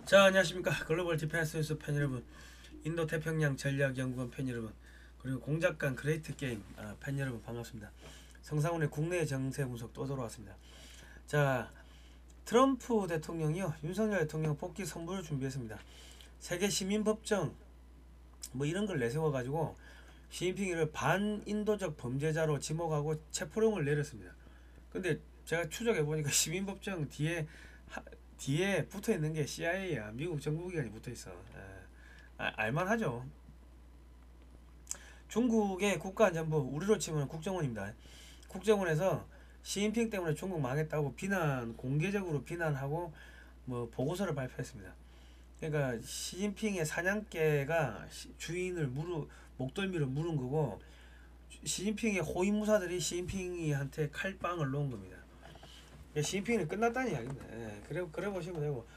자, 안녕하십니까. 글로벌 디펜스 뉴스 팬 여러분, 인도 태평양 전략연구원 팬 여러분, 그리고 공작관 그레이트 게임 팬 여러분 반갑습니다. 성상훈의 국내 정세 분석 또 돌아왔습니다. 자, 트럼프 대통령이요, 윤석열 대통령 복귀 선물을 준비했습니다. 세계 시민법정 뭐 이런 걸 내세워가지고 시진핑이를 반인도적 범죄자로 지목하고 체포령을 내렸습니다. 근데 제가 추적해보니까 시민법정 뒤에 붙어 있는 게 CIA야. 미국 정보기관이 붙어 있어. 알만하죠. 중국의 국가안전부, 우리로 치면 국정원입니다. 국정원에서 시진핑 때문에 중국 망했다고 공개적으로 비난하고 뭐 보고서를 발표했습니다. 그러니까 시진핑의 사냥개가 주인을 목덜미를 물은 거고, 시진핑의 호위무사들이 시진핑이한테 칼빵을 놓은 겁니다. 시진핑은 끝났다는 이야기입니다. 그래 보시면 되고,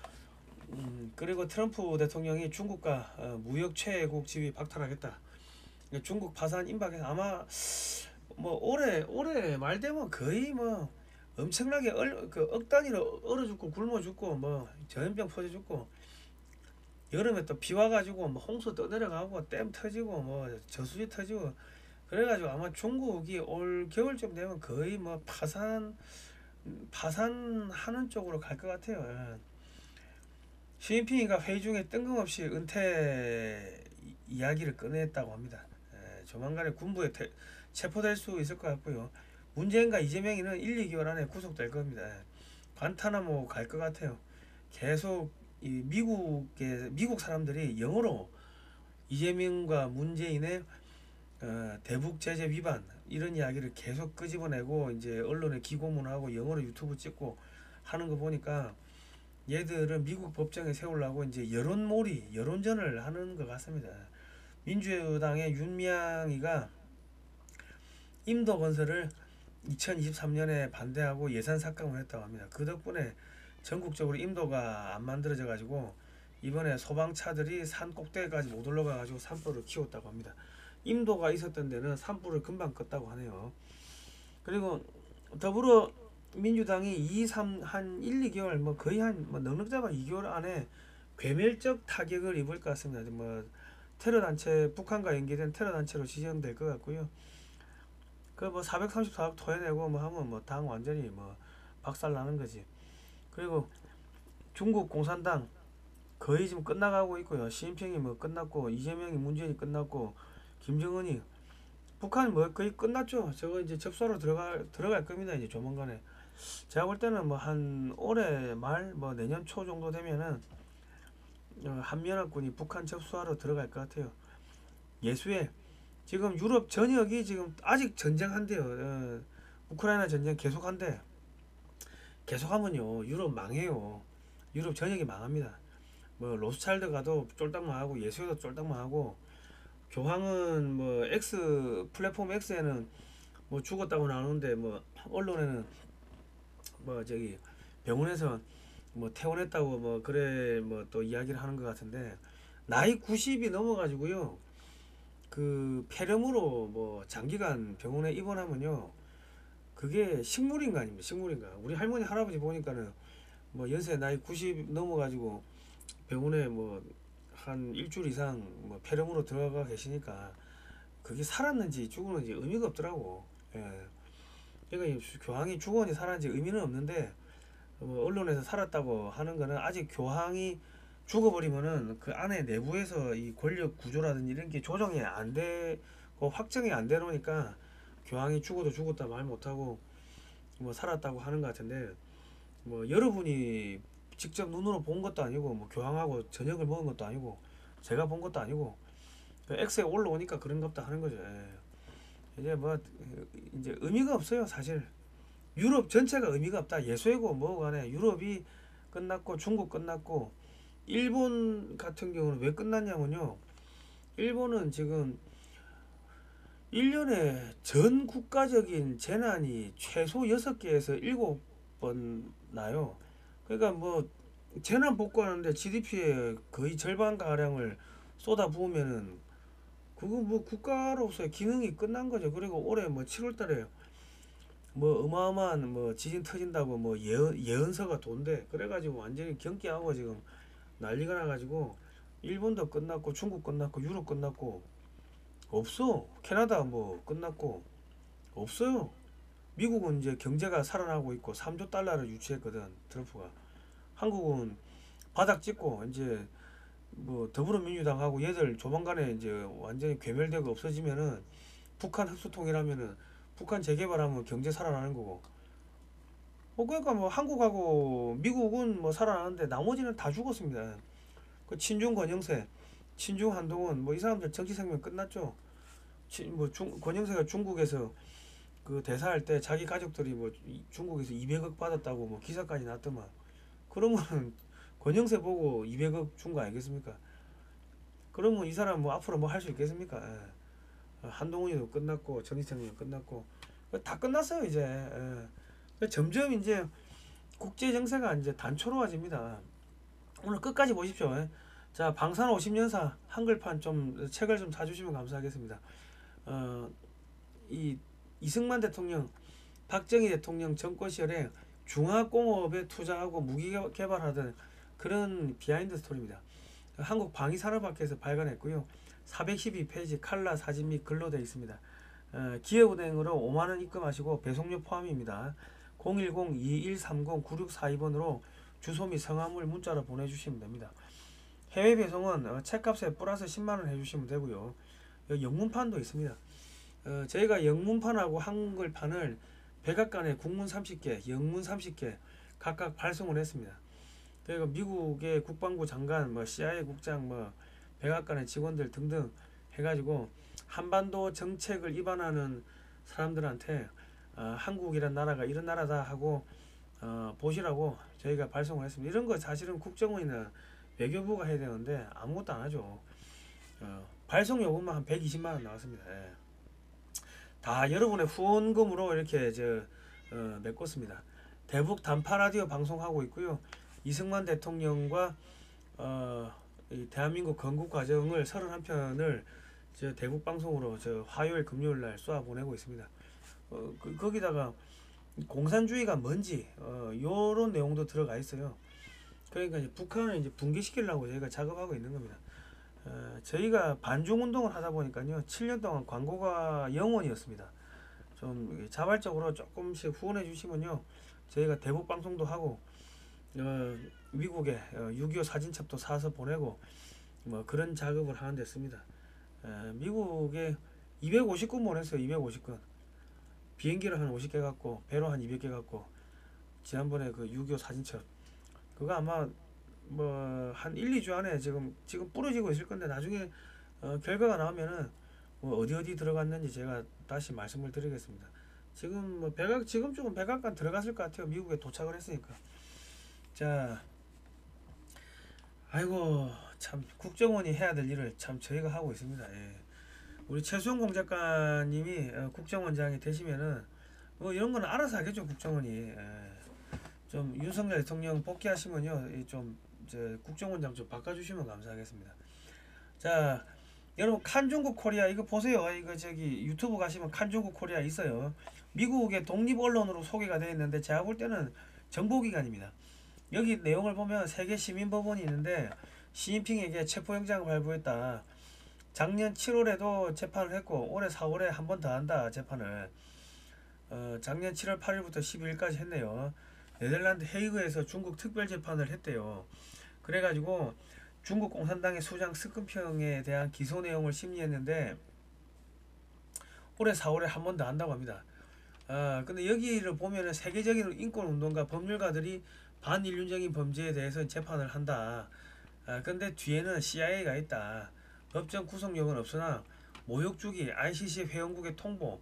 그리고 트럼프 대통령이 중국과 무역 최애국 지위 박탈하겠다. 중국 파산 임박해서 아마 뭐 올해 말 되면 거의 뭐 엄청나게 억 단위로 얼어 죽고 굶어 죽고 뭐 전염병 퍼져 죽고, 여름에 또 비 와가지고 뭐 홍수 떠내려가고 댐 터지고 뭐 저수지 터지고, 그래가지고 아마 중국이 올 겨울쯤 되면 거의 뭐 파산하는 쪽으로 갈 것 같아요. 시진핑이가 회의 중에 뜬금없이 은퇴 이야기를 꺼냈다고 합니다. 조만간에 군부에 체포될 수 있을 것 같고요. 문재인과 이재명이는 1, 2개월 안에 구속될 겁니다. 관타나모 갈 것 같아요. 계속 이 미국 사람들이 영어로 이재명과 문재인의 대북 제재 위반 이런 이야기를 계속 끄집어내고 이제 언론에 기고문하고 영어로 유튜브 찍고 하는 거 보니까 얘들은 미국 법정에 세우려고 이제 여론전을 하는 것 같습니다. 민주당의 윤미향이가 임도 건설을 2023년에 반대하고 예산 삭감을 했다고 합니다. 그 덕분에 전국적으로 임도가 안 만들어져 가지고 이번에 소방차들이 산 꼭대기까지 못 올라가 가지고 산불을 키웠다고 합니다. 임도가 있었던 데는 산불을 금방 껐다고 하네요. 그리고 더불어 민주당이 한 1, 2개월 뭐 거의 뭐 넉넉 잡아 2개월 안에 괴멸적 타격을 입을 것 같습니다. 뭐 테러 단체, 북한과 연계된 테러 단체로 지정될 것 같고요. 그 뭐 434억 토해내고 뭐 하면 뭐 당 완전히 뭐 박살 나는 거지. 그리고 중국 공산당 거의 지금 끝나가고 있고요. 시진핑이 뭐 끝났고, 이재명이 문재인이 끝났고, 김정은이, 북한 뭐 거의 끝났죠. 저거 이제 접수하러 들어갈 겁니다. 이제 조만간에. 제가 볼 때는 뭐 한 올해 말 뭐 내년 초 정도 되면은 한미연합군이 북한 접수하러 들어갈 것 같아요. 예수에 지금 유럽 전역이 지금 아직 전쟁한대요. 우크라이나 전쟁 계속한대. 계속하면요 유럽 망해요. 유럽 전역이 망합니다. 뭐 로스차일드 가도 쫄딱 망하고, 예수에도 쫄딱 망하고, 교황은 뭐 플랫폼 X에는 뭐 죽었다고 나오는데, 뭐 언론에는 뭐 저기 병원에서 뭐 퇴원했다고 뭐 그래 뭐 또 이야기를 하는 것 같은데, 나이 90이 넘어가지고요 그 폐렴으로 뭐 장기간 병원에 입원하면요 그게 식물인가 아닙니까? 식물인가. 우리 할머니 할아버지 보니까는 뭐 연세 나이 90 넘어가지고 병원에 뭐 한 일주일 이상 뭐 폐렴으로 들어가 계시니까 그게 살았는지 죽었는지 의미가 없더라고. 그러니까 교황이 죽었는지 살았는지 의미는 없는데, 뭐 언론에서 살았다고 하는 거는 아직 교황이 죽어버리면은 그 안에 내부에서 이 권력 구조라든지 이런 게 조정이 안 되고 확정이 안 되놓으니까 교황이 죽어도 죽었다 말 못하고 뭐 살았다고 하는 것 같은데, 뭐 여러분이 직접 눈으로 본 것도 아니고 뭐 교황하고 저녁을 먹은 것도 아니고 제가 본 것도 아니고 그 X에 올라오니까 그런갑다 하는 거죠. 이제 뭐 이제 의미가 없어요 사실. 유럽 전체가 의미가 없다. 예수이고 뭐고 간에 유럽이 끝났고 중국 끝났고, 일본 같은 경우는 왜 끝났냐면요, 일본은 지금 1년에 전 국가적인 재난이 최소 6개에서 7번 나요. 그러니까 뭐 재난 복구하는데 GDP의 거의 절반가량을 쏟아 부으면은 그거 뭐 국가로서의 기능이 끝난 거죠. 그리고 올해 뭐 7월 달에 뭐 어마어마한 뭐 지진 터진다고 뭐 예언서가 돈대. 그래가지고 완전히 경기하고 지금 난리가 나가지고 일본도 끝났고 중국 끝났고 유럽 끝났고 없어. 캐나다 뭐 끝났고 없어요. 미국은 이제 경제가 살아나고 있고 3조 달러를 유치했거든 트럼프가. 한국은 바닥 찍고 이제 뭐 더불어민주당하고 얘들 조만간에 이제 완전히 괴멸되고 없어지면은 북한 흡수통이라면은 북한 재개발하면 경제 살아나는 거고. 그러니까 뭐 한국하고 미국은 뭐 살아나는데 나머지는 다 죽었습니다. 그 친중 권영세, 친중 한동훈 뭐 이 사람들 정치 생명 끝났죠. 권영세가 중국에서 그 대사할 때 자기 가족들이 뭐 중국에서 200억 받았다고 뭐 기사까지 났더만. 그러면 권영세 보고 200억 준 거 아니겠습니까? 그러면 이 사람 뭐 앞으로 뭐 할 수 있겠습니까? 한동훈이도 끝났고 정치생명 끝났고 다 끝났어요 이제. 점점 이제 국제 정세가 이제 단초로워집니다. 오늘 끝까지 보십시오. 자, 방산 50년사 한글판 좀 책을 좀 사주시면 감사하겠습니다. 이 이승만 대통령, 박정희 대통령 정권 시절에 중화공업에 투자하고 무기 개발하던 그런 비하인드 스토리입니다. 한국 방위산업학회에서 발간했고요. 412페이지 칼라 사진 및 글로 되어 있습니다. 기업은행으로 5만원 입금하시고 배송료 포함입니다. 010-2130-9642번으로 주소 및 성함을 문자로 보내주시면 됩니다. 해외 배송은 책값에 플러스 10만원 해주시면 되고요. 영문판도 있습니다. 저희가 영문판하고 한글판을 백악관에 국문 30개, 영문 30개 각각 발송을 했습니다. 그리고 미국의 국방부 장관, 뭐 CIA 국장, 뭐 백악관의 직원들 등등 해가지고 한반도 정책을 입안하는 사람들한테 한국이란 나라가 이런 나라다 하고 보시라고 저희가 발송을 했습니다. 이런 거 사실은 국정원이나 외교부가 해야 되는데 아무것도 안 하죠. 발송 요금만 한 120만원 나왔습니다. 예. 다 여러분의 후원금으로 이렇게 메꿨습니다. 대북 단파 라디오 방송하고 있고요. 이승만 대통령과 이 대한민국 건국 과정을 31편을 대북 방송으로 화요일 금요일 날 쏘아 보내고 있습니다. 거기다가 공산주의가 뭔지 요런 내용도 들어가 있어요. 그러니까 이제 북한을 이제 붕괴시키려고 저희가 작업하고 있는 겁니다. 저희가 반중 운동을 하다 보니까요 7년 동안 광고가 영원이었습니다. 좀 자발적으로 조금씩 후원해 주시면요 저희가 대북 방송도 하고 미국에 6.25 사진첩도 사서 보내고 뭐 그런 작업을 하는 데 씁니다. 미국에 250건 보냈어요. 250건 비행기를 한 50개 갖고 배로 한 200개 갖고 지난번에 그 6.25 사진첩 그거 아마 뭐 한 1, 2주 안에 지금 부러지고 있을 건데 나중에 결과가 나오면은 뭐 어디 들어갔는지 제가 다시 말씀을 드리겠습니다. 지금 뭐 지금쯤은 백악관 들어갔을 것 같아요. 미국에 도착을 했으니까. 자, 아이고 참 국정원이 해야 될 일을 참 저희가 하고 있습니다. 예. 우리 최수영 공작가님이 국정원장이 되시면은 뭐 이런 거는 알아서 하겠죠 국정원이. 좀 윤석열 대통령 복귀하시면요 좀 국정원장 좀 바꿔주시면 감사하겠습니다. 자, 여러분 칸중국 코리아 이거 보세요. 이거 유튜브 가시면 칸중국 코리아 있어요. 미국의 독립 언론으로 소개가 되어 있는데 제가 볼 때는 정보기관입니다. 여기 내용을 보면 세계 시민법원이 있는데 시진핑에게 체포영장을 발부했다. 작년 7월에도 재판을 했고 올해 4월에 한 번 더 한다 재판을. 작년 7월 8일부터 12일까지 했네요. 네덜란드 헤이그에서 중국 특별재판을 했대요. 그래가지고 중국 공산당의 수장 스근평에 대한 기소 내용을 심리했는데 올해 4월에 한 번 더 한다고 합니다. 근데 여기를 보면은 세계적인 인권운동가 법률가들이 반인륜적인 범죄에 대해서 재판을 한다. 근데 뒤에는 CIA가 있다. 법정 구속력은 없으나 모욕주기, ICC 회원국의 통보.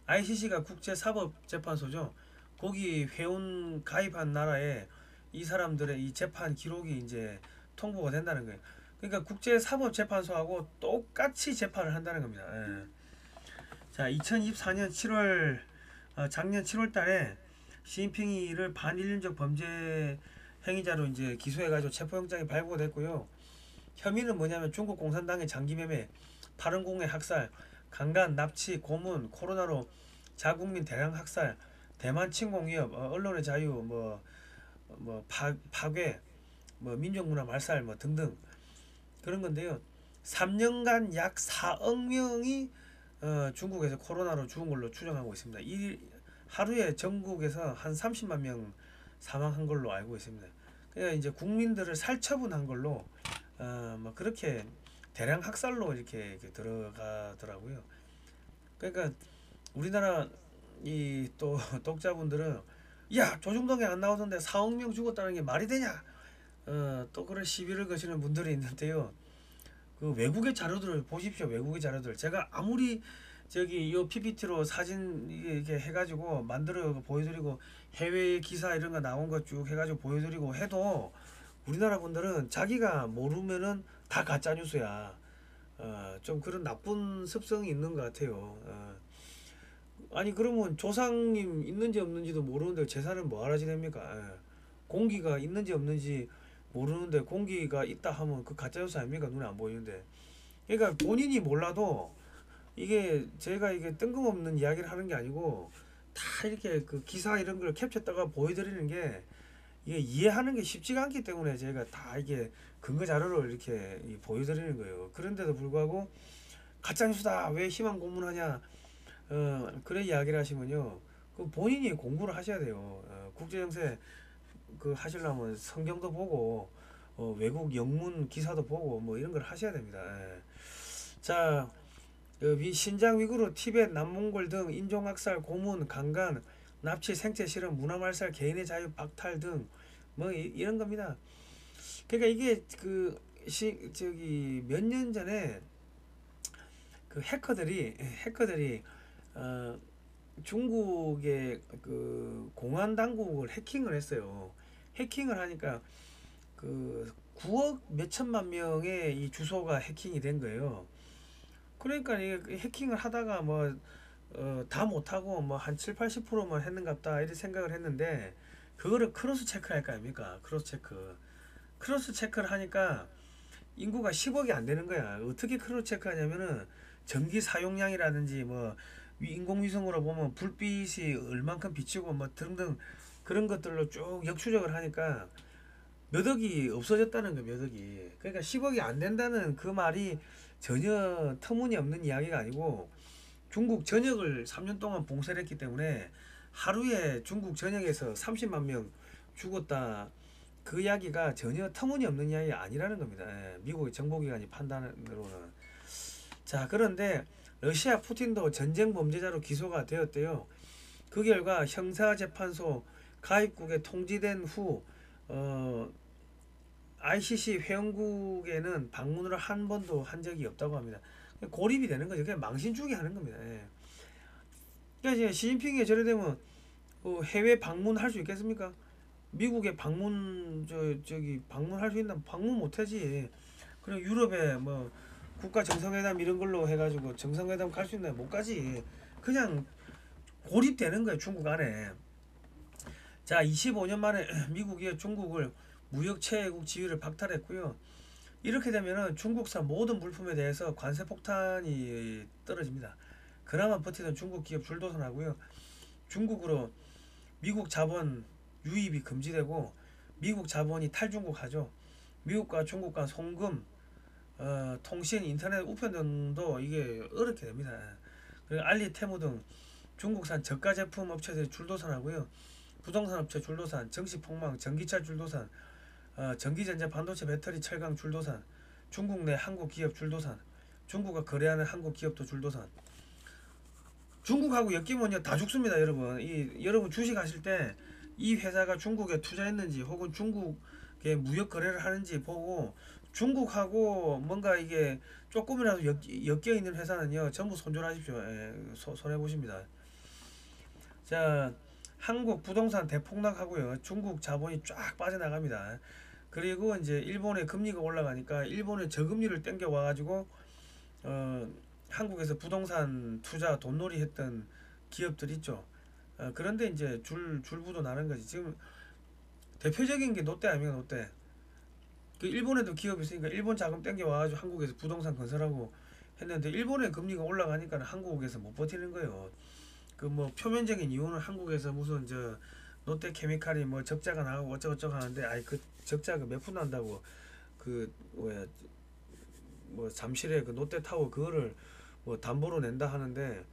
ICC가 국제사법재판소죠. 거기 회원 가입한 나라에 이 사람들의 이 재판 기록이 이제 통보가 된다는 거예요. 그러니까 국제사법재판소하고 똑같이 재판을 한다는 겁니다. 예. 자, 2024년 7월 작년 7월 달에 시진핑이를 반인륜적 범죄 행위자로 이제 기소해가지고 체포영장이 발부됐고요. 혐의는 뭐냐면 중국 공산당의 장기매매, 파룬공의 학살, 강간, 납치, 고문, 코로나로 자국민 대량 학살, 대만 침공위협, 언론의 자유, 파괴, 뭐 민족문화 말살 뭐 등등 그런 건데요. 3년간 약 4억 명이 중국에서 코로나로 죽은 걸로 추정하고 있습니다. 이 하루에 전국에서 한 30만 명 사망한 걸로 알고 있습니다. 그러니까 이제 국민들을 살처분한 걸로 뭐 그렇게 대량 학살로 이렇게 들어가더라고요. 그러니까 우리나라 이 또 독자분들은 야 조중동에 안 나오던데 4억 명 죽었다는 게 말이 되냐? 또 그런 시비를 거시는 분들이 있는데요. 그 외국의 자료들을 보십시오. 외국의 자료들. 제가 아무리 저기 요 PPT로 사진 이렇게 해가지고 만들어 보여드리고 해외 기사 이런 거 나온 거 쭉 해가지고 보여드리고 해도 우리나라 분들은 자기가 모르면은 다 가짜 뉴스야. 좀 그런 나쁜 습성이 있는 것 같아요. 아니 그러면 조상님 있는지 없는지도 모르는데 제사는 뭐하러 지냅니까? 공기가 있는지 없는지 모르는데 공기가 있다 하면 그 가짜뉴스 아닙니까? 눈에 안 보이는데. 그러니까 본인이 몰라도 이게 제가 이게 뜬금없는 이야기를 하는 게 아니고 다 이렇게 그 기사 이런 걸 캡처했다가 보여드리는 게 이게 이해하는 게 쉽지가 않기 때문에 제가 다 이게 근거 자료를 이렇게 보여드리는 거예요. 그런데도 불구하고 가짜뉴스다 왜 희망 고문하냐 그런 이야기를 하시면요 그 본인이 공부를 하셔야 돼요. 국제정세 그 하시려면 성경도 보고 외국 영문 기사도 보고 뭐 이런 걸 하셔야 됩니다. 자 신장 위구르 티벳 남몽골 등 인종학살 고문 강간 납치 생체 실험 문화말살 개인의 자유 박탈 등 뭐 이런 겁니다. 그러니까 이게 그 저기 몇 년 전에 그 해커들이 어, 중국의 그 공안 당국을 해킹을 했어요. 해킹을 하니까 그 9억 몇천만 명의 이 주소가 해킹이 된 거예요. 그러니까 이게 해킹을 하다가 뭐 다 못하고 뭐 한 7, 80%만 했는갑다 이렇게 생각을 했는데 그거를 크로스 체크를 할 거 아닙니까? 크로스 체크를 하니까 인구가 10억이 안 되는 거야. 어떻게 크로스 체크하냐면은 전기 사용량이라든지 뭐 인공위성으로 보면 불빛이 얼만큼 비치고 뭐 등등 그런 것들로 쭉 역추적을 하니까 몇 억이 없어졌다는 거예요. 몇 억이. 그러니까 10억이 안 된다는 그 말이 전혀 터무니없는 이야기가 아니고 중국 전역을 3년 동안 봉쇄를 했기 때문에 하루에 중국 전역에서 30만 명 죽었다. 그 이야기가 전혀 터무니없는 이야기가 아니라는 겁니다. 미국의 정보기관이 판단으로는. 자, 그런데 러시아 푸틴도 전쟁 범죄자로 기소가 되었대요. 그 결과 형사재판소 가입국에 통지된 후 ICC 회원국에는 방문을 한 번도 한 적이 없다고 합니다. 고립이 되는 거죠. 그냥 망신주기 하는 겁니다. 그러니까 이제 시진핑이 저래 되면 해외 방문할 수 있겠습니까? 미국에 저기 방문할 수 있나? 방문 못하지. 그리고 유럽에 뭐 국가 정상회담 이런 걸로 해가지고 정상회담 갈 수 있나? 못 가지. 그냥 고립되는 거예요. 중국 안에. 자, 25년 만에 미국이 중국을 무역체국 지위를 박탈했고요. 이렇게 되면은 중국산 모든 물품에 대해서 관세 폭탄이 떨어집니다. 그나마 버티던 중국 기업 줄도선하고요. 중국으로 미국 자본 유입이 금지되고 미국 자본이 탈중국하죠. 미국과 중국 간 송금, 통신, 인터넷 우편 등도 이게 어렵게 됩니다. 그리고 알리, 테무 등 중국산 저가 제품 업체들이 줄도산하고요. 부동산 업체 줄도산, 정시폭망, 전기차 줄도산, 전기전자 반도체 배터리 철강 줄도산, 중국 내 한국 기업 줄도산, 중국과 거래하는 한국 기업도 줄도산. 중국하고 엮이면요 다 죽습니다, 여러분. 여러분 주식 하실 때 이 회사가 중국에 투자했는지 혹은 중국에 무역 거래를 하는지 보고 중국하고 뭔가 이게 조금이라도 엮여 있는 회사는요 전부 손절하십시오. 손해 보십니다. 자, 한국 부동산 대폭락하고요. 중국 자본이 쫙 빠져나갑니다. 그리고 이제 일본의 금리가 올라가니까 일본의 저금리를 땡겨 와가지고 한국에서 부동산 투자 돈놀이 했던 기업들 있죠. 그런데 이제 줄부도 나는 거지. 지금 대표적인 게 롯데 아닙니까? 롯데. 그 일본에도 기업이 있으니까 일본 자금 땡겨 와가지고 한국에서 부동산 건설하고 했는데 일본의 금리가 올라가니까 한국에서 못 버티는 거예요. 그 뭐 표면적인 이유는 한국에서 무슨 롯데케미칼이 뭐 적자가 나가고 어쩌고저쩌고 하는데, 아이 그 적자가 몇 푼 난다고 그 뭐야 뭐 잠실에 그 롯데타워 그거를 뭐 담보로 낸다 하는데,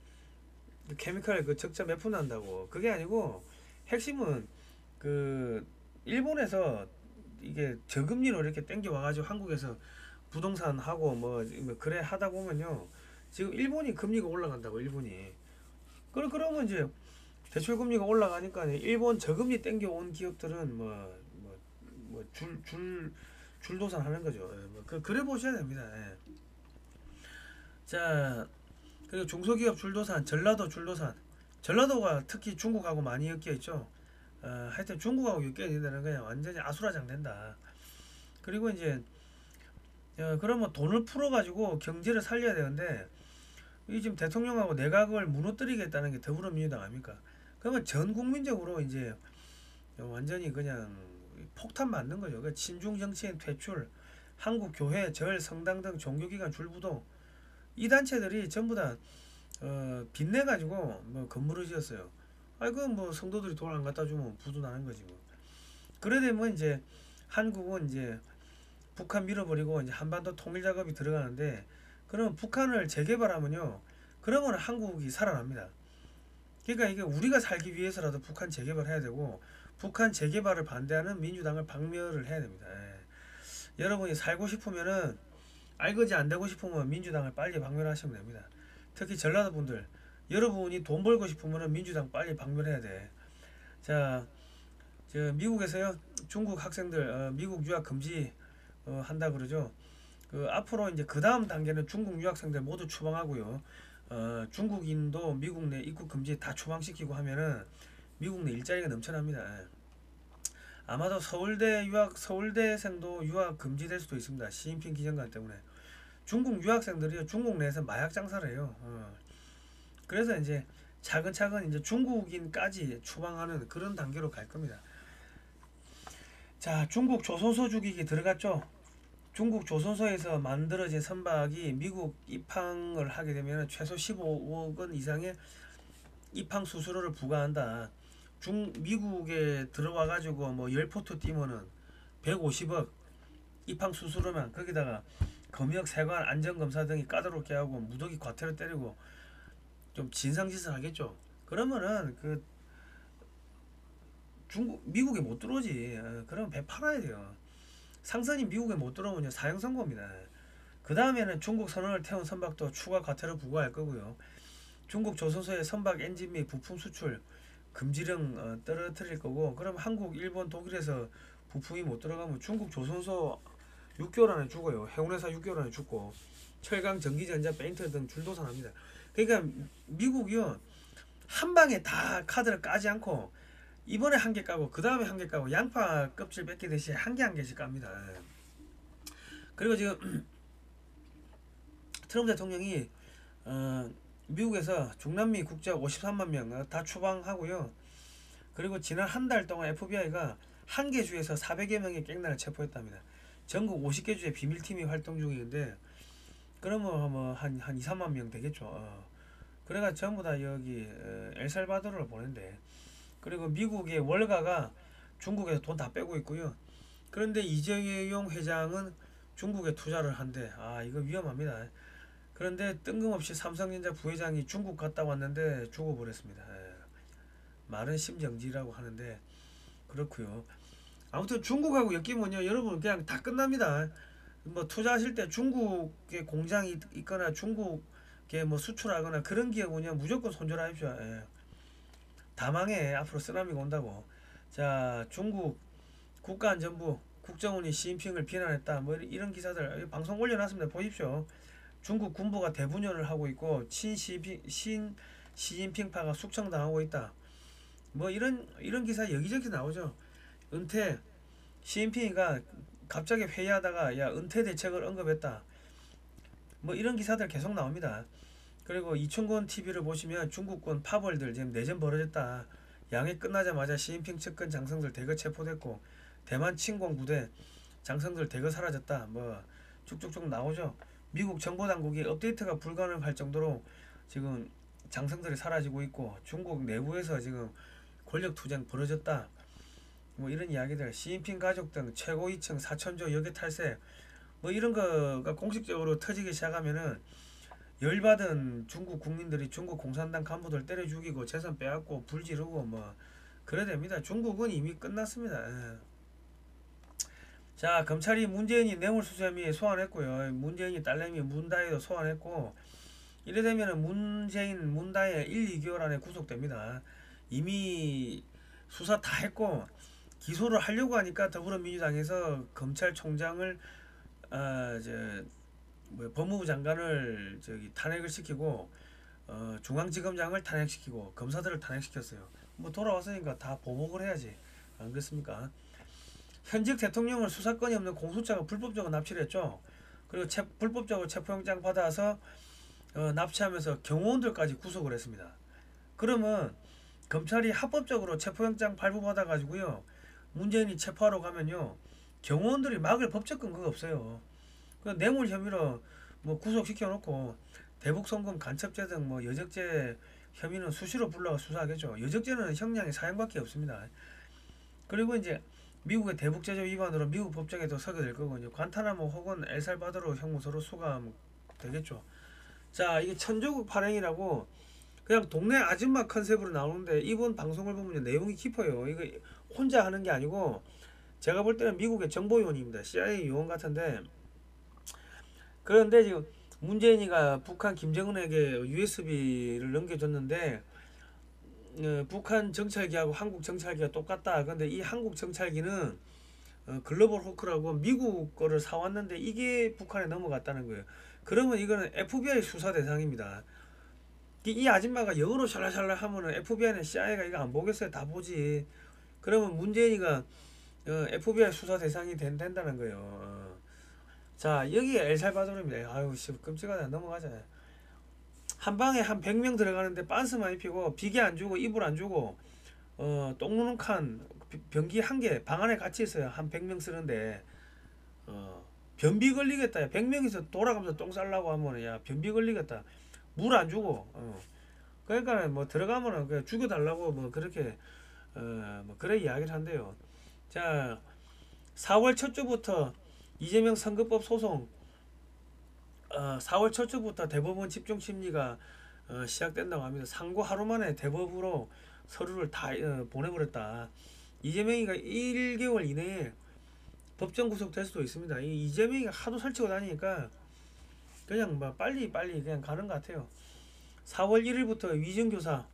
그 케미칼 그 적자 몇 푼 난다고. 그게 아니고 핵심은 그 일본에서 이게 저금리로 이렇게 땡겨 와가지고 한국에서 부동산 하고 뭐 그래 하다 보면요, 지금 일본이 금리가 올라간다고. 일본이 그러면 이제 대출 금리가 올라가니까 일본 저금리 땡겨 온 기업들은 뭐줄 줄도산 하는 거죠. 예, 그래 보셔야 됩니다. 예. 자, 그리고 중소기업 줄도산, 전라도 줄도산. 전라도가 특히 중국하고 많이 엮여 있죠. 하여튼 중국하고 엮여 있는 데는 그냥 완전히 아수라장 된다. 그리고 이제 그러면 돈을 풀어가지고 경제를 살려야 되는데, 이 지금 대통령하고 내각을 무너뜨리겠다는 게 더불어민주당 아닙니까? 그러면 전 국민적으로 이제 완전히 그냥 폭탄 맞는 거죠. 그 친중 정치인 퇴출, 한국 교회, 절, 성당 등 종교기관 줄부도, 이 단체들이 전부 다 빚내 가지고 뭐 건물을 지었어요. 아이고 뭐 성도들이 돈 안 갖다 주면 부도 나는 거지 뭐. 그래 되면 이제 한국은 이제 북한 밀어버리고 이제 한반도 통일 작업이 들어가는데, 그러면 북한을 재개발하면요, 그러면 한국이 살아납니다. 그러니까 이게 우리가 살기 위해서라도 북한 재개발해야 되고, 북한 재개발을 반대하는 민주당을 박멸을 해야 됩니다. 예. 여러분이 살고 싶으면은, 알거지 안 되고 싶으면 민주당을 빨리 박멸하시면 됩니다. 특히 전라도 분들, 여러분이 돈 벌고 싶으면 민주당 빨리 박멸해야 돼. 자, 저 미국에서요, 중국 학생들 미국 유학 금지 한다 그러죠. 그 앞으로 이제 그 다음 단계는 중국 유학생들 모두 추방하고요. 중국인도 미국 내 입국 금지 다 추방시키고 하면은 미국 내 일자리가 넘쳐납니다. 예. 아마도 서울대생도 유학 금지될 수도 있습니다. 시진핑 기정관 때문에. 중국 유학생들이 중국 내에서 마약 장사를 해요. 그래서 이제 차근차근 이제 중국인까지 추방하는 그런 단계로 갈 겁니다. 자, 중국 조선소 죽이기 들어갔죠. 중국 조선소에서 만들어진 선박이 미국 입항을 하게 되면 최소 15억 원 이상의 입항 수수료를 부과한다. 미국에 들어와 가지고 뭐 10포트 뛰면은 150억 입항 수수료만, 거기다가 검역, 세관, 안전검사 등이 까다롭게 하고 무더기 과태료 때리고 좀 진상짓을 하겠죠. 그러면은 그 미국에 못 들어오지. 그러면 배 팔아야 돼요. 상선이 미국에 못 들어오면 사형 선고입니다. 그 다음에는 중국 선원을 태운 선박도 추가 과태료 부과할 거고요. 중국 조선소의 선박 엔진 및 부품 수출 금지령 떨어뜨릴 거고, 그럼 한국, 일본, 독일에서 부품이 못 들어가면 중국 조선소 6개월 안에 죽어요. 해운회사 6개월 안에 죽고, 철강, 전기전자, 페인트 등 줄도산합니다. 그러니까 미국이요, 한 방에 다 카드를 까지 않고 이번에 한 개 까고 그 다음에 한 개 까고 양파 껍질 뺏기듯이 한 개 한 개씩 깝니다. 그리고 지금 트럼프 대통령이 미국에서 중남미 국적 53만 명 다 추방하고요. 그리고 지난 한 달 동안 FBI가 한 개 주에서 400여 명의 갱단을 체포했답니다. 전국 50개 주에 비밀팀이 활동 중인데, 그러면 뭐한 2, 3만 명 되겠죠. 그래가 전부 다 여기 엘살바도르를 보낸대. 그리고 미국의 월가가 중국에서 돈 다 빼고 있고요. 그런데 이재용 회장은 중국에 투자를 한대. 이거 위험합니다. 그런데 뜬금없이 삼성전자 부회장이 중국 갔다 왔는데 죽어버렸습니다. 말은 심정지라고 하는데 그렇고요. 아무튼 중국하고 엮이면요, 여러분 그냥 다 끝납니다. 뭐 투자하실 때 중국에 공장이 있거나 중국에 뭐 수출하거나 그런 기업은요 무조건 손절하십시오. 다 망해. 앞으로 쓰나미가 온다고. 자, 중국 국가안전부 국정원이 시진핑을 비난했다. 뭐 이런 기사들 방송 올려놨습니다. 보십시오. 중국 군부가 대분열을 하고 있고 시진핑파가 숙청당하고 있다. 뭐 이런 기사 여기저기 나오죠. 은퇴, 시진핑이가 갑자기 회의하다가 야 은퇴 대책을 언급했다. 뭐 이런 기사들 계속 나옵니다. 그리고 이춘곤 TV를 보시면 중국군 파벌들 지금 내전 벌어졌다. 양해 끝나자마자 시진핑 측근 장성들 대거 체포됐고, 대만 침공 부대 장성들 대거 사라졌다. 뭐 쭉쭉쭉 나오죠. 미국 정보당국이 업데이트가 불가능할 정도로 지금 장성들이 사라지고 있고, 중국 내부에서 지금 권력투쟁 벌어졌다. 뭐 이런 이야기들, 시진핑 가족 등 최고 2층 4천조 여객 탈세, 뭐 이런 거가 공식적으로 터지기 시작하면은 열받은 중국 국민들이 중국 공산당 간부들 때려 죽이고 재산 빼앗고 불 지르고 뭐 그래 됩니다. 중국은 이미 끝났습니다. 예. 자, 검찰이 문재인이 뇌물수수 혐의 소환했고요. 문재인이 딸내미 문다혜도 소환했고, 이래 되면은 문재인 문다혜 1, 2개월 안에 구속됩니다. 이미 수사 다 했고 기소를 하려고 하니까 더불어민주당에서 검찰총장을 법무부 장관을 탄핵을 시키고 중앙지검장을 탄핵시키고 검사들을 탄핵시켰어요. 뭐 돌아왔으니까 다 보복을 해야지, 안 그렇습니까? 현직 대통령을 수사권이 없는 공수처가 불법적으로 납치를 했죠. 그리고 불법적으로 체포영장 받아서 납치하면서 경호원들까지 구속을 했습니다. 그러면 검찰이 합법적으로 체포영장 발부받아 가지고요, 문재인이 체포하러 가면요, 경호원들이 막을 법적 근거가 없어요. 그 뇌물 혐의로 뭐 구속시켜 놓고 대북송금 간첩죄 등 뭐 여적죄 혐의는 수시로 불러가 수사하겠죠. 여적죄는 형량이 사형밖에 없습니다. 그리고 이제 미국의 대북제재 위반으로 미국 법정에도 서게 될 거거든요. 관타나모 혹은 엘살바도르 형무소로 수감되겠죠. 자, 이게 천조국 발행이라고 그냥 동네 아줌마 컨셉으로 나오는데, 이번 방송을 보면 내용이 깊어요. 이거 혼자 하는 게 아니고 제가 볼 때는 미국의 정보요원입니다. CIA 요원 같은데, 그런데 지금 문재인이가 북한 김정은에게 USB를 넘겨줬는데 북한 정찰기하고 한국 정찰기가 똑같다. 근데 이 한국 정찰기는 글로벌 호크라고 미국 거를 사왔는데 이게 북한에 넘어갔다는 거예요. 그러면 이거는 FBI 수사 대상입니다. 이 아줌마가 영어로 샬라샬라 하면은 FBI는 CIA가 이거 안 보겠어요? 다 보지. 그러면 문재인이가 FBI 수사 대상이 된다는 거예요. 자, 여기에 엘살바도르입니다. 아유, 씨, 끔찍하다. 넘어가자. 한 방에 한 100명 들어가는데 빤스만 입히고 비계 안 주고 이불 안 주고 똥 누는 칸 변기 한 개 방 안에 같이 있어요. 한 100명 쓰는데 변비 걸리겠다. 100명이서 돌아가면서 똥 쌀라고 하면 야 변비 걸리겠다. 물 안 주고 그러니까 뭐 들어가면은 그냥 죽여달라고 뭐 그렇게 뭐 그래 이야기를 한대요. 자, 4월 첫 주부터 이재명 선거법 소송 4월 첫 주부터 대법원 집중 심리가 시작된다고 합니다. 상고 하루 만에 대법으로 서류를 다 보내버렸다. 이재명이가 1개월 이내에 법정 구속될 수도 있습니다. 이 이재명이가 하도 설치고 다니니까 그냥 뭐 빨리 그냥 가는 것 같아요. 4월 1일부터 위증교사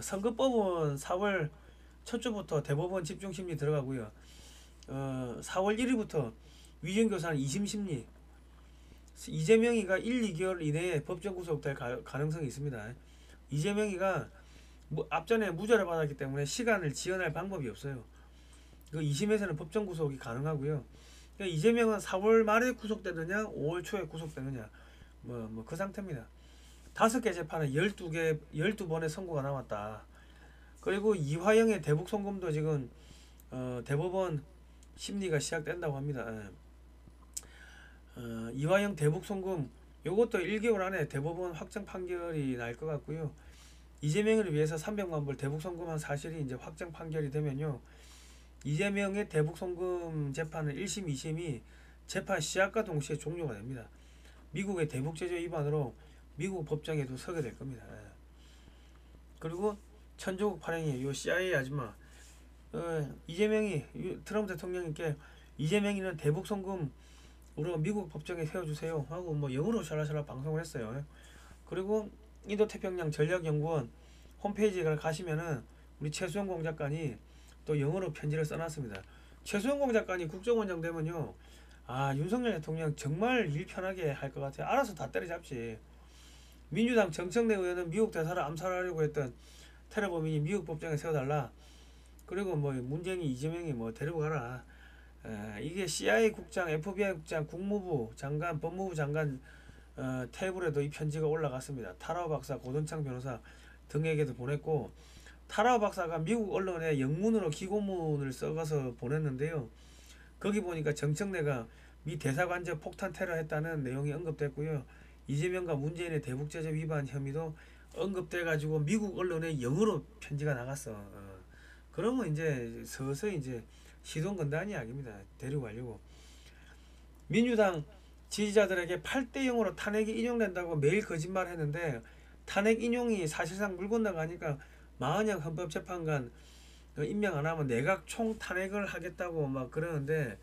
선거법은 4월 첫 주부터 대법원 집중 심리 들어가고요. 4월 1일부터 위증교사는 2심 심리. 이재명이가 1, 2개월 이내에 법정 구속될 가능성이 있습니다. 이재명이가 앞전에 무죄를 받았기 때문에 시간을 지연할 방법이 없어요. 그 2심에서는 법정 구속이 가능하고요. 그러니까 이재명은 4월 말에 구속되느냐 5월 초에 구속되느냐 뭐 그 상태입니다. 5개 재판에 12번의 선고가 나왔다. 그리고 이화영의 대북 송금도 지금 대법원 심리가 시작된다고 합니다. 이화영 대북 송금 요것도 1개월 안에 대법원 확정 판결이 날 것 같고요. 이재명을 위해서 300만 불 대북 송금한 사실이 이제 확정 판결이 되면요, 이재명의 대북 송금 재판은 1심, 2심이 재판 시작과 동시에 종료가 됩니다. 미국의 대북 제재 위반으로 미국 법정에도 서게 될 겁니다. 그리고 천조국 발행이 요 CIA 아줌마 이재명이 트럼프 대통령님께 이재명이는 대북 송금 우리가 미국 법정에 세워주세요 하고 뭐 영어로 샬라샬라 방송을 했어요. 그리고 인도태평양 전략연구원 홈페이지에 가시면은 우리 최수영 공작관이 또 영어로 편지를 써놨습니다. 최수영 공작관이 국정원장 되면요, 윤석열 대통령 정말 일 편하게 할 것 같아요. 알아서 다 때려잡지. 민주당 정청래 의원은 미국 대사를 암살하려고 했던 테러범인이 미국 법정에 세워달라. 그리고 뭐 문재인이 이재명이 뭐 데리고 가라. 이게 CIA 국장, FBI 국장, 국무부 장관, 법무부 장관 테이블에도 이 편지가 올라갔습니다. 타라오 박사, 고든창 변호사 등에게도 보냈고, 타라오 박사가 미국 언론에 영문으로 기고문을 써가서 보냈는데요. 거기 보니까 정청래가 미 대사관저 폭탄 테러 했다는 내용이 언급됐고요. 이재명과 문재인의 대북제재 위반 혐의도 언급돼가지고 미국 언론에 영어로 편지가 나갔어. 그러면 이제 서서히 이제 시동 건다는 이야기입니다. 데리고 가려고. 민주당 지지자들에게 8대 0으로 탄핵이 인용된다고 매일 거짓말 했는데 탄핵 인용이 사실상 물 건너가니까 마은영 헌법재판관 임명 안 하면 내각 총 탄핵을 하겠다고 막 그러는데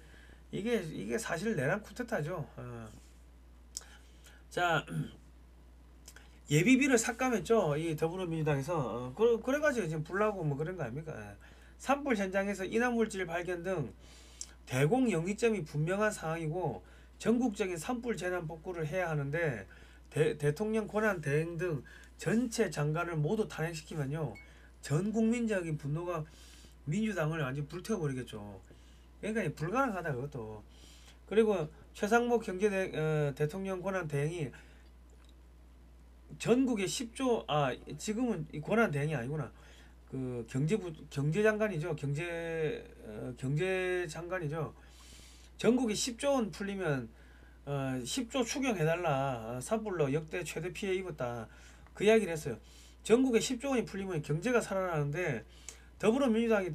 이게 사실 내란 쿠데타죠. 자, 예비비를 삭감했죠. 이 더불어민주당에서. 그래가지고 지금 불나고 뭐 그런 거 아닙니까? 산불 현장에서 인화물질 발견 등 대공 영위점이 분명한 상황이고 전국적인 산불 재난 복구를 해야 하는데 대통령 권한 대행 등 전체 장관을 모두 탄핵시키면요 전 국민적인 분노가 민주당을 완전 불태워버리겠죠. 그러니까 불가능하다 그것도. 그리고 최상목 대통령 권한 대행이 전국에 10조 지금은 권한 대행이 아니구나. 그 경제장관이죠. 경제장관이죠. 전국에 10조 원 풀리면 10조 추경해달라. 산불로 역대 최대 피해 입었다. 그 이야기를 했어요. 전국에 10조 원이 풀리면 경제가 살아나는데 더불어민주당이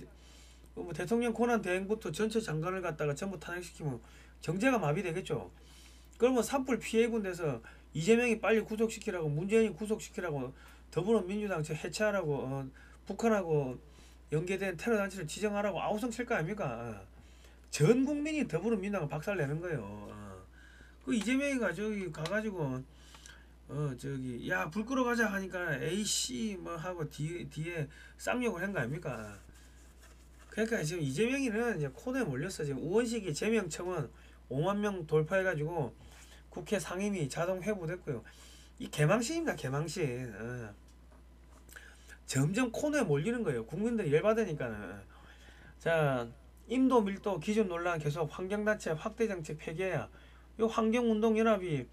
뭐 대통령 권한 대행부터 전체 장관을 갖다가 전부 탄핵시키면 경제가 마비되겠죠. 그러면 산불 피해 입은 데서 이재명이 빨리 구속시키라고 문재인이 구속시키라고 더불어민주당 해체하라고 북한하고 연계된 테러 단체를 지정하라고 아우성 칠 거 아닙니까? 전 국민이 더불어민주당을 박살내는 거예요. 그 이재명이가 저기 가가지고 저기 야 불 끄러 가자 하니까 에이씨 뭐 하고 뒤에 쌍욕을 한 거 아닙니까? 그러니까 지금 이재명이는 이제 코너에 몰렸어. 지금 우원식이 제명청은 5만 명 돌파해가지고 국회 상임위 자동 회부됐고요. 이 개망신입니다. 개망신. 점점 코너에 몰리는 거예요. 국민들이 열받으니까는. 자, 인도 밀도 기준 논란 계속 환경단체 확대 정책 폐기해야. 이 환경운동연합이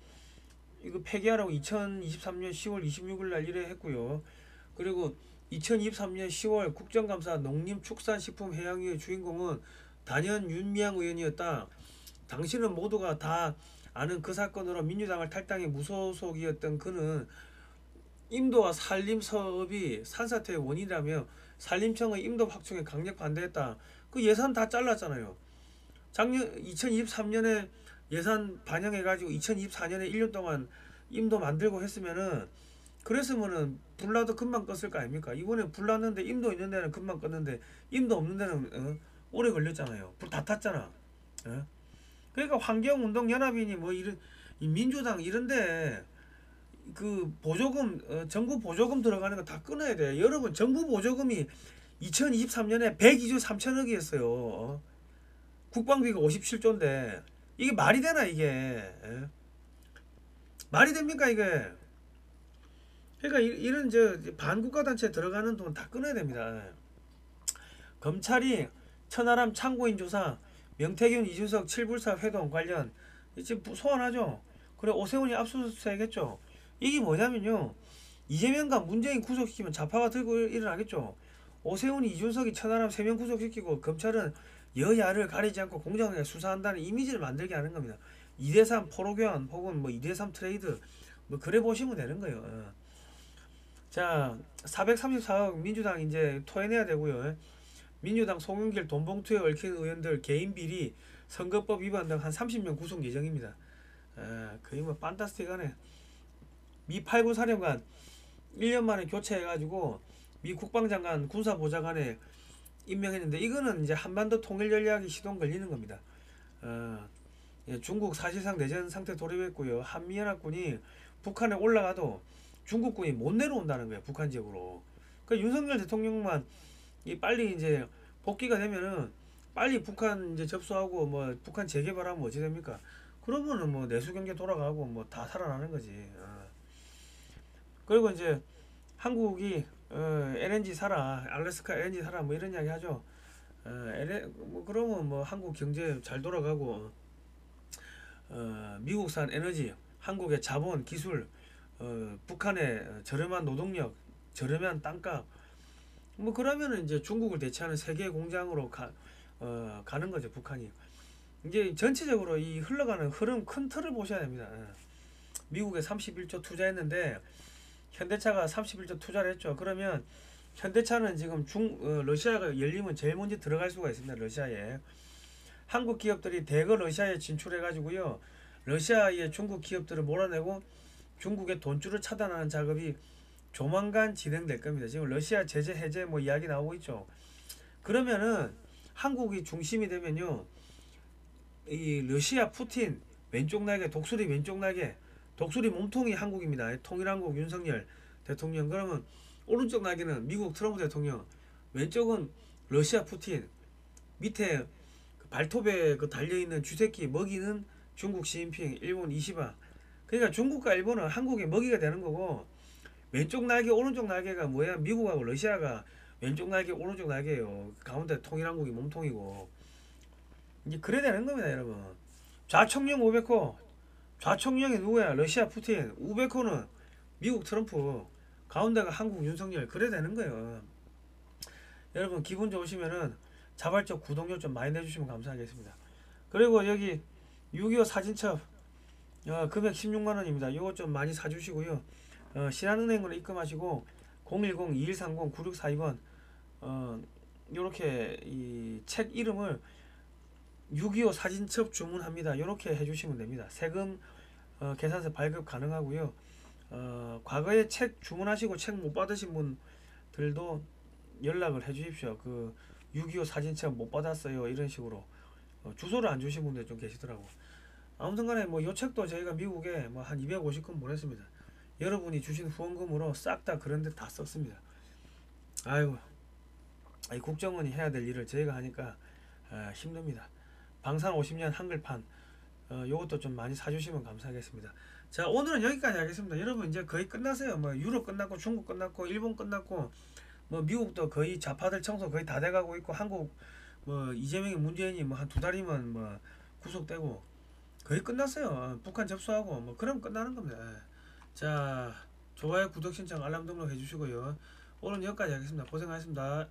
이거 폐기하라고 2023년 10월 26일 날 이래 했고요. 그리고 2023년 10월 국정감사 농림축산식품해양위의 주인공은 단연 윤미향 의원이었다. 당신은 모두가 다 아는 그 사건으로 민주당을 탈당해 무소속이었던 그는 임도와 산림사업이 산사태의 원인이라며 산림청의 임도 확충에 강력 반대했다. 그 예산 다 잘랐잖아요. 작년 2023년에 예산 반영해가지고 2024년에 1년 동안 임도 만들고 했으면은 그랬으면은 불나도 금방 껐을 거 아닙니까? 이번에 불났는데 임도 있는 데는 금방 껐는데 임도 없는 데는 오래 걸렸잖아요. 불 다 탔잖아. 그러니까 환경운동연합이니 뭐 이런 민주당 이런데 그 보조금 정부 보조금 들어가는 거 다 끊어야 돼. 여러분 정부 보조금이 2023년에 102조 3천억이었어요. 국방비가 57조인데 이게 말이 되나 이게? 말이 됩니까 이게? 그러니까 이런 반국가 단체 들어가는 돈 다 끊어야 됩니다. 검찰이 천하람 참고인 조사 명태균 이준석 7불사 회동 관련 지금 소환하죠. 그래 오세훈이 압수수색했죠. 이게 뭐냐면요. 이재명과 문재인 구속시키면 좌파가 들고 일어나겠죠. 오세훈이 이준석이 천하람 3명 구속시키고 검찰은 여야를 가리지 않고 공정하게 수사한다는 이미지를 만들게 하는 겁니다. 2대3 포로교환 혹은 뭐 2대3 트레이드 뭐 그래 보시면 되는 거예요. 자 434억 민주당 이제 토해내야 되고요. 민주당 송영길 돈봉투에 얽힌 의원들 개인 비리 선거법 위반 등 한 30명 구속 예정입니다. 거의 뭐 판타스틱하네. 미 8구 사령관 1년 만에 교체해가지고 미 국방장관 군사보좌관에 임명했는데 이거는 이제 한반도 통일 전략이 시동 걸리는 겁니다. 중국 사실상 내전 상태 돌입했고요. 한미연합군이 북한에 올라가도 중국군이 못 내려온다는 거예요. 북한 지역으로. 그러니까 윤석열 대통령만 빨리 이제 복귀가 되면은 빨리 북한 이제 접수하고 뭐 북한 재개발하면 어찌 됩니까? 그러면은 뭐 내수 경제 돌아가고 뭐 다 살아나는 거지. 그리고 이제 한국이 LNG 사라, 알래스카 LNG 사라 뭐 이런 이야기 하죠. 뭐 그러면 뭐 한국 경제 잘 돌아가고 미국산 에너지, 한국의 자본, 기술, 북한의 저렴한 노동력, 저렴한 땅값 뭐 그러면은 이제 중국을 대체하는 세계 공장으로 가는 거죠. 북한이. 이제 전체적으로 이 흘러가는 흐름 큰 틀을 보셔야 됩니다. 미국에 31조 투자했는데 현대차가 31조 투자를 했죠. 그러면 현대차는 지금 러시아가 열리면 제일 먼저 들어갈 수가 있습니다. 러시아에. 한국 기업들이 대거 러시아에 진출해 가지고요. 러시아의 중국 기업들을 몰아내고 중국의 돈줄을 차단하는 작업이 조만간 진행될 겁니다. 지금 러시아 제재 해제 뭐 이야기 나오고 있죠. 그러면은 한국이 중심이 되면요. 이 러시아 푸틴 왼쪽 날개, 독수리 왼쪽 날개, 독수리 몸통이 한국입니다. 통일한국 윤석열 대통령. 그러면 오른쪽 날개는 미국 트럼프 대통령, 왼쪽은 러시아 푸틴, 밑에 그 발톱에 그 달려있는 쥐새끼 먹이는 중국 시진핑, 일본 이시바. 그러니까 중국과 일본은 한국의 먹이가 되는 거고, 왼쪽 날개 오른쪽 날개가 뭐야? 미국하고 러시아가 왼쪽 날개 오른쪽 날개예요. 가운데 통일한국이 몸통이고. 이제 그래 되는 겁니다, 여러분. 좌청령 우베코, 좌청령이 누구야? 러시아 푸틴, 우베코는 미국 트럼프, 가운데가 한국 윤석열. 그래 되는 거예요. 여러분 기분 좋으시면은 자발적 구독료 좀 많이 내주시면 감사하겠습니다. 그리고 여기 6.25 사진첩 금액 16만원입니다. 요거 좀 많이 사주시고요. 신한은행으로 입금하시고 010-2130-9642번 요렇게 이 책 이름을 6.25 사진첩 주문합니다. 요렇게 해주시면 됩니다. 세금 계산서 발급 가능하고요. 과거에 책 주문하시고 책 못 받으신 분들도 연락을 해 주십시오. 그 6.25 사진첩 못 받았어요. 이런 식으로 주소를 안 주신 분들 좀 계시더라고. 아무튼 간에 뭐 요 책도 저희가 미국에 뭐 한 250건 보냈습니다. 여러분이 주신 후원금으로 싹 다 그런 데 다 썼습니다. 아이고, 이 국정원이 해야 될 일을 저희가 하니까 힘듭니다. 방산 50년 한글판 요것도 좀 많이 사주시면 감사하겠습니다. 자, 오늘은 여기까지 하겠습니다. 여러분 이제 거의 끝났어요. 뭐 유럽 끝났고 중국 끝났고 일본 끝났고 뭐 미국도 거의 좌파들 청소 거의 다 돼가고 있고, 한국 뭐 이재명이 문재인이 뭐 한 두 달이면 뭐 구속되고 거의 끝났어요. 북한 접수하고 뭐 그럼 끝나는 겁니다. 자, 좋아요 구독 신청 알람 등록 해주시고요. 오늘 여기까지 하겠습니다. 고생하셨습니다.